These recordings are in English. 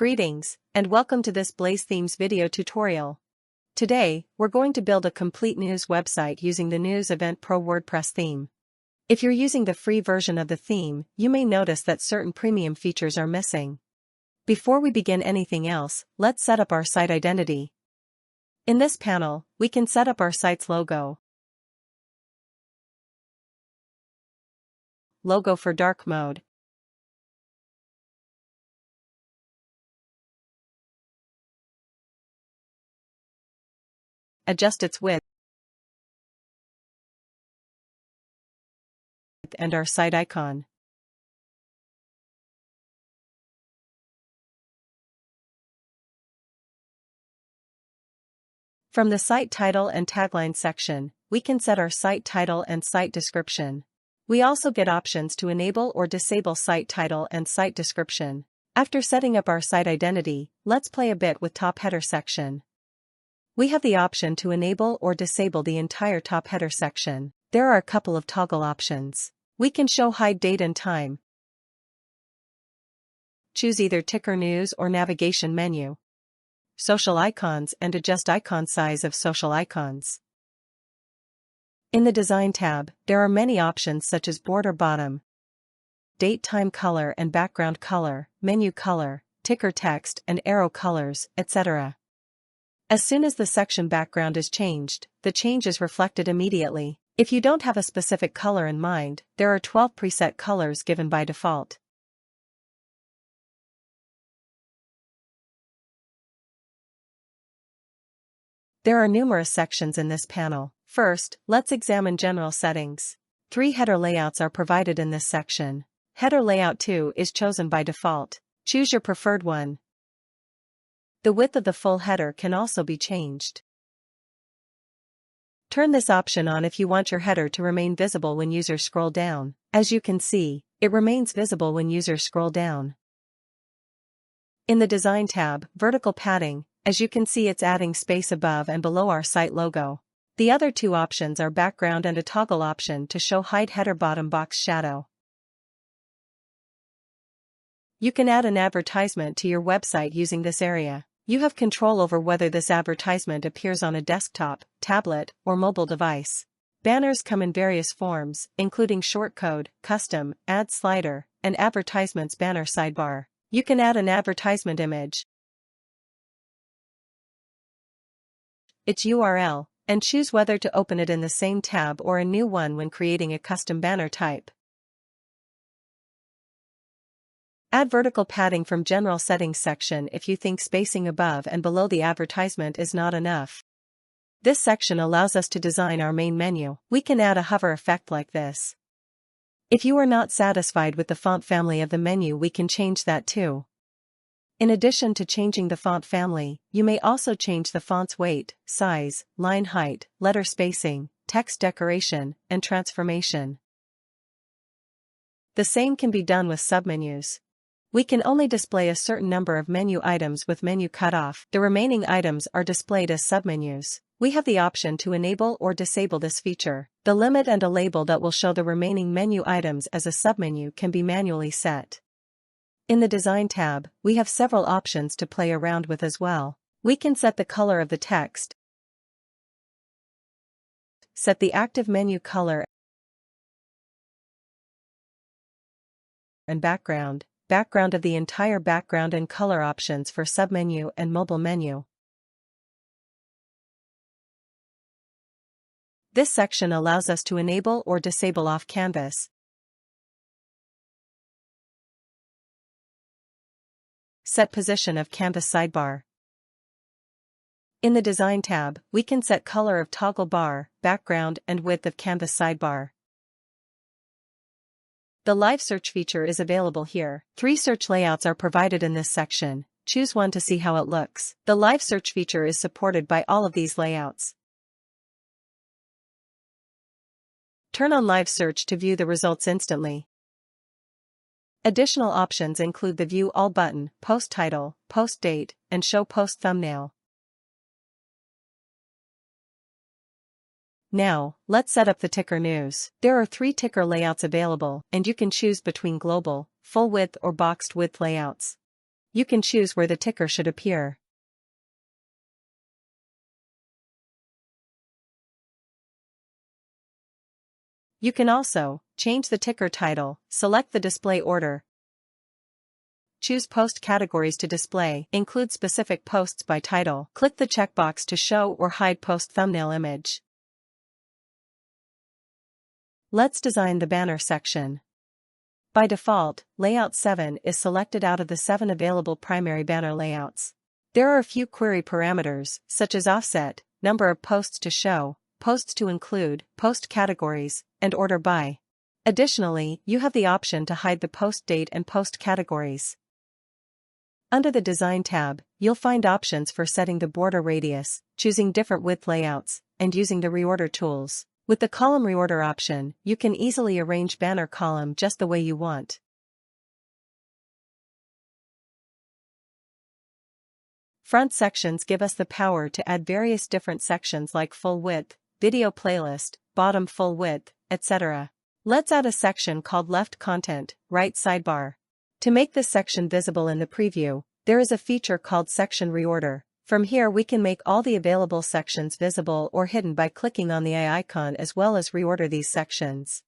Greetings, and welcome to this Blaze Themes video tutorial. Today, we're going to build a complete news website using the News Event Pro WordPress theme. If you're using the free version of the theme, you may notice that certain premium features are missing. Before we begin anything else, let's set up our site identity. In this panel, we can set up our site's logo. Logo for dark mode. Adjust its width and our site icon. From the site title and tagline section, we can set our site title and site description. We also get options to enable or disable site title and site description. After setting up our site identity, let's play a bit with top header section. We have the option to enable or disable the entire top header section. There are a couple of toggle options. We can show hide date and time. Choose either ticker news or navigation menu. Social icons and adjust icon size of social icons. In the Design tab, there are many options such as border bottom, date time color and background color, menu color, ticker text and arrow colors, etc. As soon as the section background is changed, the change is reflected immediately. If you don't have a specific color in mind, there are 12 preset colors given by default. There are numerous sections in this panel. First, let's examine general settings. 3 header layouts are provided in this section. Header layout 2 is chosen by default. Choose your preferred one. The width of the full header can also be changed. Turn this option on if you want your header to remain visible when users scroll down. As you can see, it remains visible when users scroll down. In the Design tab, vertical padding, as you can see, it's adding space above and below our site logo. The other 2 options are background and a toggle option to show hide header bottom box shadow. You can add an advertisement to your website using this area. You have control over whether this advertisement appears on a desktop, tablet, or mobile device. Banners come in various forms, including shortcode, custom, ad slider, and advertisements banner sidebar. You can add an advertisement image, its URL, and choose whether to open it in the same tab or a new one when creating a custom banner type. Add vertical padding from General Settings section if you think spacing above and below the advertisement is not enough. This section allows us to design our main menu. We can add a hover effect like this. If you are not satisfied with the font family of the menu, we can change that too. In addition to changing the font family, you may also change the font's weight, size, line height, letter spacing, text decoration, and transformation. The same can be done with submenus. We can only display a certain number of menu items with menu cutoff. The remaining items are displayed as submenus. We have the option to enable or disable this feature. The limit and a label that will show the remaining menu items as a submenu can be manually set. In the Design tab, we have several options to play around with as well. We can set the color of the text, set the active menu color and background of the entire background and color options for submenu and mobile menu. This section allows us to enable or disable off canvas. Set position of canvas sidebar. In the Design tab, we can set color of toggle bar, background, and width of canvas sidebar. The live search feature is available here. 3 search layouts are provided in this section. Choose one to see how it looks. The live search feature is supported by all of these layouts. Turn on live search to view the results instantly. Additional options include the View All button, Post Title, Post Date, and Show Post Thumbnail. Now, let's set up the ticker news. There are 3 ticker layouts available, and you can choose between global, full width or boxed width layouts. You can choose where the ticker should appear. You can also change the ticker title, select the display order, choose post categories to display, include specific posts by title, click the checkbox to show or hide post thumbnail image. Let's design the banner section. By default, Layout 7 is selected out of the 7 available primary banner layouts. There are a few query parameters, such as offset, number of posts to show, posts to include, post categories, and order by. Additionally, you have the option to hide the post date and post categories. Under the Design tab, you'll find options for setting the border radius, choosing different width layouts, and using the reorder tools. With the column reorder option, you can easily arrange banner column just the way you want. Front sections give us the power to add various different sections like full width, video playlist, bottom full width, etc. Let's add a section called Left Content, Right Sidebar. To make this section visible in the preview, there is a feature called Section Reorder. From here we can make all the available sections visible or hidden by clicking on the eye icon as well as reorder these sections.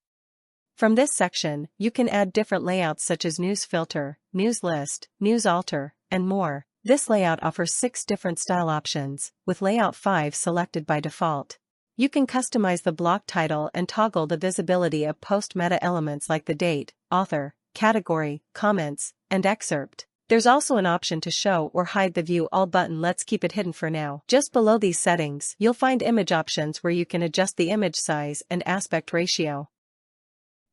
From this section, you can add different layouts such as News Filter, News List, News Alter, and more. This layout offers 6 different style options, with Layout 5 selected by default. You can customize the block title and toggle the visibility of post meta elements like the date, author, category, comments, and excerpt. There's also an option to show or hide the View All button. Let's keep it hidden for now. Just below these settings, you'll find image options where you can adjust the image size and aspect ratio.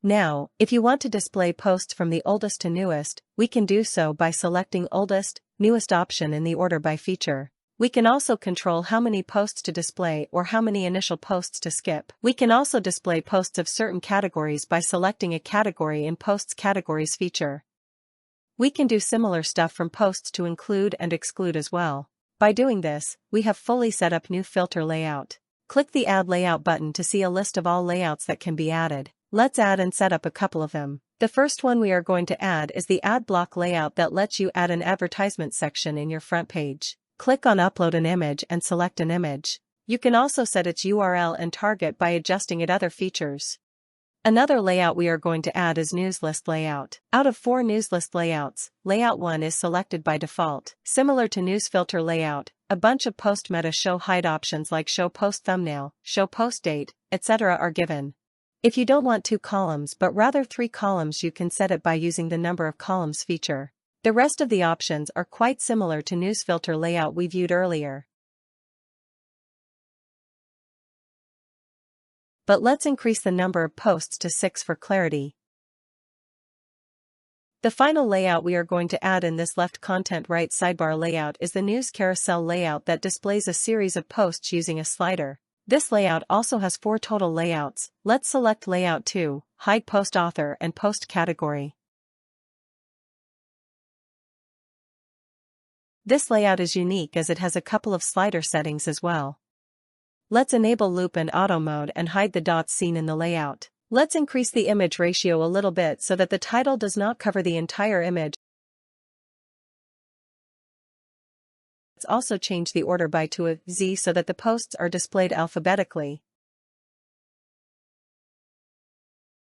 Now, if you want to display posts from the oldest to newest, we can do so by selecting Oldest, Newest option in the Order by feature. We can also control how many posts to display or how many initial posts to skip. We can also display posts of certain categories by selecting a category in Posts Categories feature. We can do similar stuff from posts to include and exclude as well. By doing this, we have fully set up new filter layout. Click the Add Layout button to see a list of all layouts that can be added. Let's add and set up a couple of them. The first one we are going to add is the Add Block layout that lets you add an advertisement section in your front page. Click on Upload an image and select an image. You can also set its URL and target by adjusting it other features. Another layout we are going to add is News List layout. Out of 4 News List layouts, Layout 1 is selected by default. Similar to News Filter layout, a bunch of post meta show hide options like Show Post Thumbnail, Show Post Date, etc. are given. If you don't want 2 columns but rather 3 columns, you can set it by using the Number of Columns feature. The rest of the options are quite similar to News Filter layout we viewed earlier. But let's increase the number of posts to 6 for clarity. The final layout we are going to add in this Left Content Right Sidebar layout is the News Carousel layout that displays a series of posts using a slider. This layout also has 4 total layouts. Let's select Layout 2, Hide Post Author and Post Category. This layout is unique as it has a couple of slider settings as well. Let's enable Loop and Auto mode and hide the dots seen in the layout. Let's increase the image ratio a little bit so that the title does not cover the entire image. Let's also change the order by to a Z so that the posts are displayed alphabetically.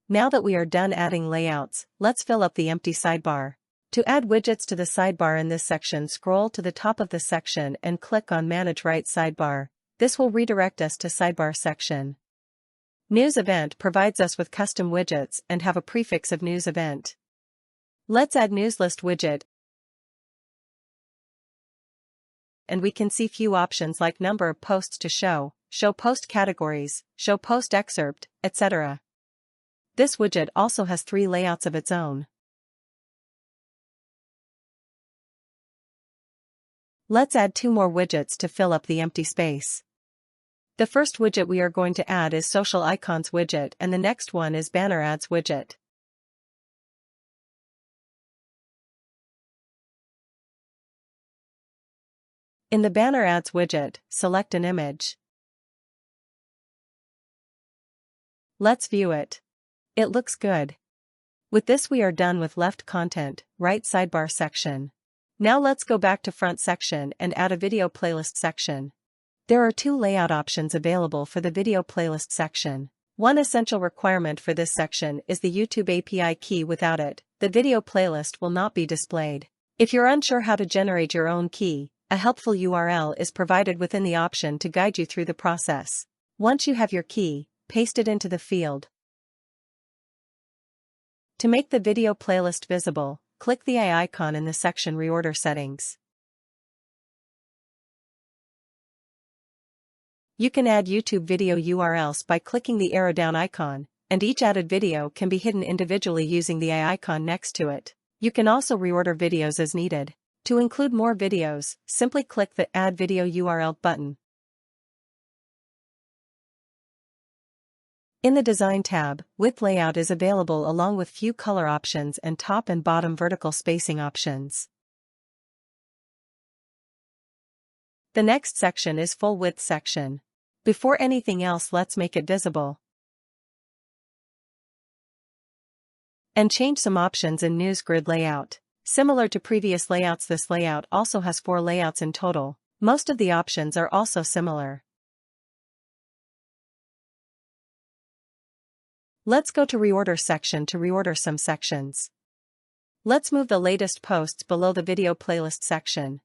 Now that we are done adding layouts, let's fill up the empty sidebar. To add widgets to the sidebar in this section, scroll to the top of the section and click on Manage Right Sidebar. This will redirect us to Sidebar section. News Event provides us with custom widgets and have a prefix of News Event. Let's add News List widget. And we can see few options like number of posts to show, show post categories, show post excerpt, etc. This widget also has 3 layouts of its own. Let's add 2 more widgets to fill up the empty space. The first widget we are going to add is Social Icons widget and the next one is Banner Ads widget. In the Banner Ads widget, select an image. Let's view it. It looks good. With this we are done with Left Content, Right Sidebar section. Now let's go back to front section and add a video playlist section. There are two layout options available for the video playlist section. One essential requirement for this section is the YouTube API key. Without it, the video playlist will not be displayed. If you're unsure how to generate your own key, a helpful URL is provided within the option to guide you through the process. Once you have your key, paste it into the field. To make the video playlist visible, click the eye icon in the section Reorder Settings. You can add YouTube video URLs by clicking the arrow down icon, and each added video can be hidden individually using the eye icon next to it. You can also reorder videos as needed. To include more videos, simply click the Add Video URL button. In the Design tab, Width Layout is available along with few color options and top and bottom vertical spacing options. The next section is Full Width section. Before anything else, let's make it visible. And change some options in News Grid Layout. Similar to previous layouts, this layout also has 4 layouts in total. Most of the options are also similar. Let's go to Reorder section to reorder some sections. Let's move the latest posts below the video playlist section.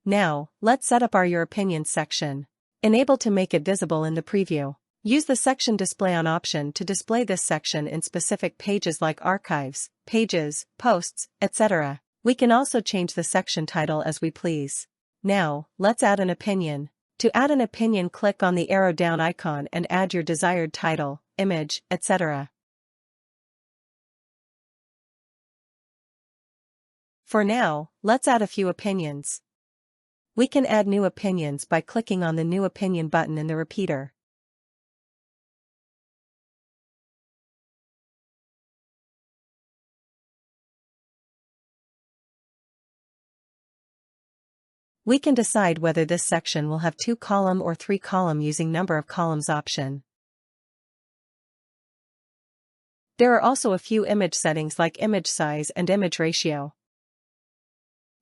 Now, let's set up our Your Opinions section. Enable to make it visible in the preview. Use the Section Display On option to display this section in specific pages like archives, pages, posts, etc. We can also change the section title as we please. Now, let's add an opinion. To add an opinion, click on the arrow down icon and add your desired title, image, etc. For now, let's add a few opinions. We can add new opinions by clicking on the New Opinion button in the repeater. We can decide whether this section will have 2-column or 3-column using Number of Columns option. There are also a few image settings like image size and image ratio.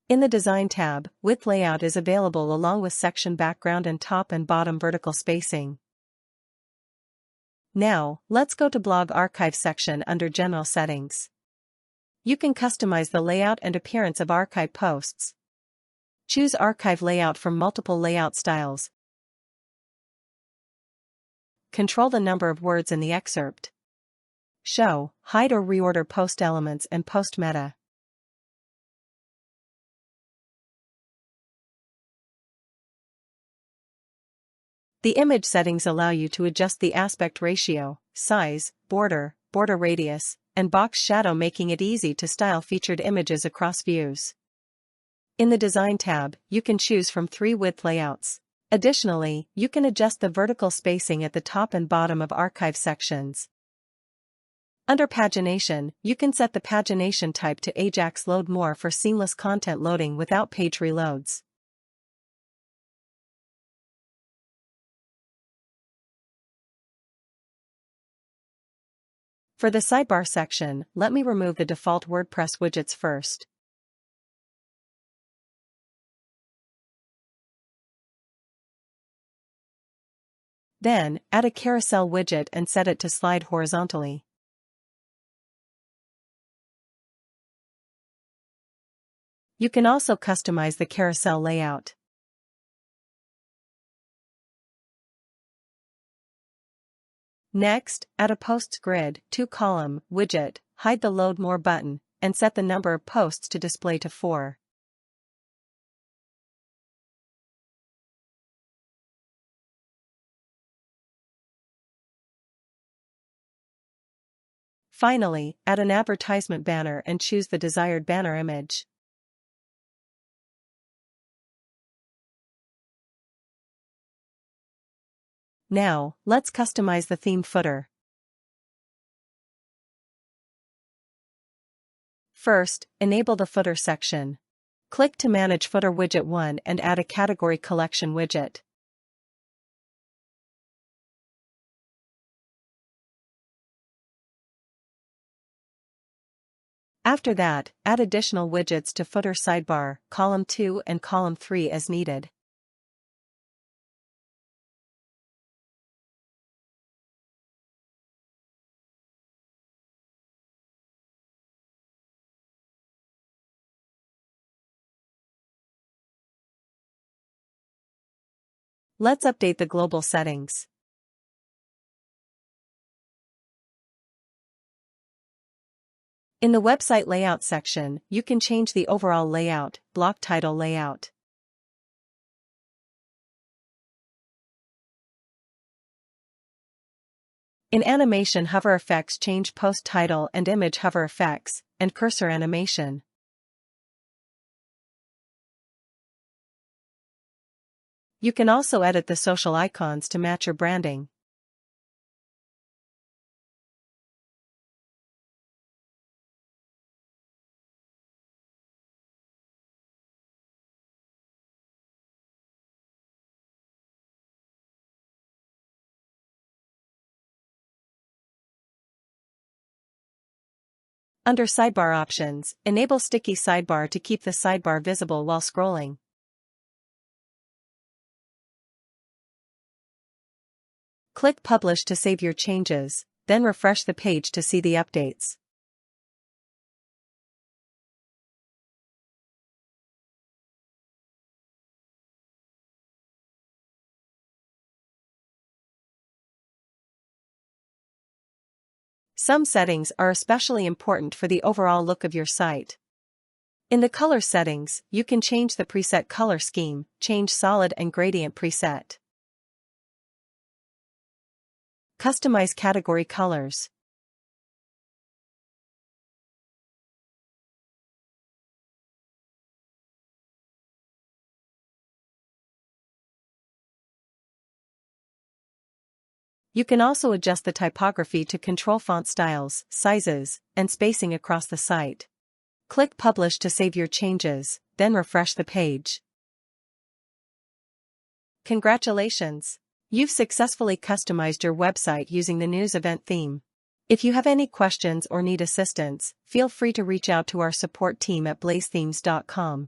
In the Design tab, Width Layout is available along with section background and top and bottom vertical spacing. Now, let's go to Blog Archive section under General Settings. You can customize the layout and appearance of archive posts. Choose Archive Layout from multiple layout styles. Control the number of words in the excerpt. Show, hide or reorder post elements and post meta. The image settings allow you to adjust the aspect ratio, size, border radius, and box shadow, making it easy to style featured images across views. In the Design tab, you can choose from 3 width layouts. Additionally, you can adjust the vertical spacing at the top and bottom of archive sections. Under Pagination, you can set the pagination type to Ajax Load More for seamless content loading without page reloads. For the Sidebar section, let me remove the default WordPress widgets first. Then, add a carousel widget and set it to slide horizontally. You can also customize the carousel layout. Next, add a Posts Grid 2-column widget, hide the Load More button, and set the number of posts to display to 4. Finally, add an advertisement banner and choose the desired banner image. Now, let's customize the theme footer. First, enable the Footer section. Click to manage Footer Widget 1 and add a Category Collection widget. After that, add additional widgets to footer sidebar, column 2 and column 3 as needed. Let's update the global settings. In the website layout section, you can change the overall layout, block title layout. In animation, hover effects change post title and image hover effects, and cursor animation. You can also edit the social icons to match your branding. Under Sidebar Options, enable Sticky Sidebar to keep the sidebar visible while scrolling. Click Publish to save your changes, then refresh the page to see the updates. Some settings are especially important for the overall look of your site. In the color settings, you can change the preset color scheme, change solid and gradient preset. Customize category colors. You can also adjust the typography to control font styles, sizes, and spacing across the site. Click Publish to save your changes, then refresh the page. Congratulations! You've successfully customized your website using the news event theme. If you have any questions or need assistance, feel free to reach out to our support team at blazethemes.com.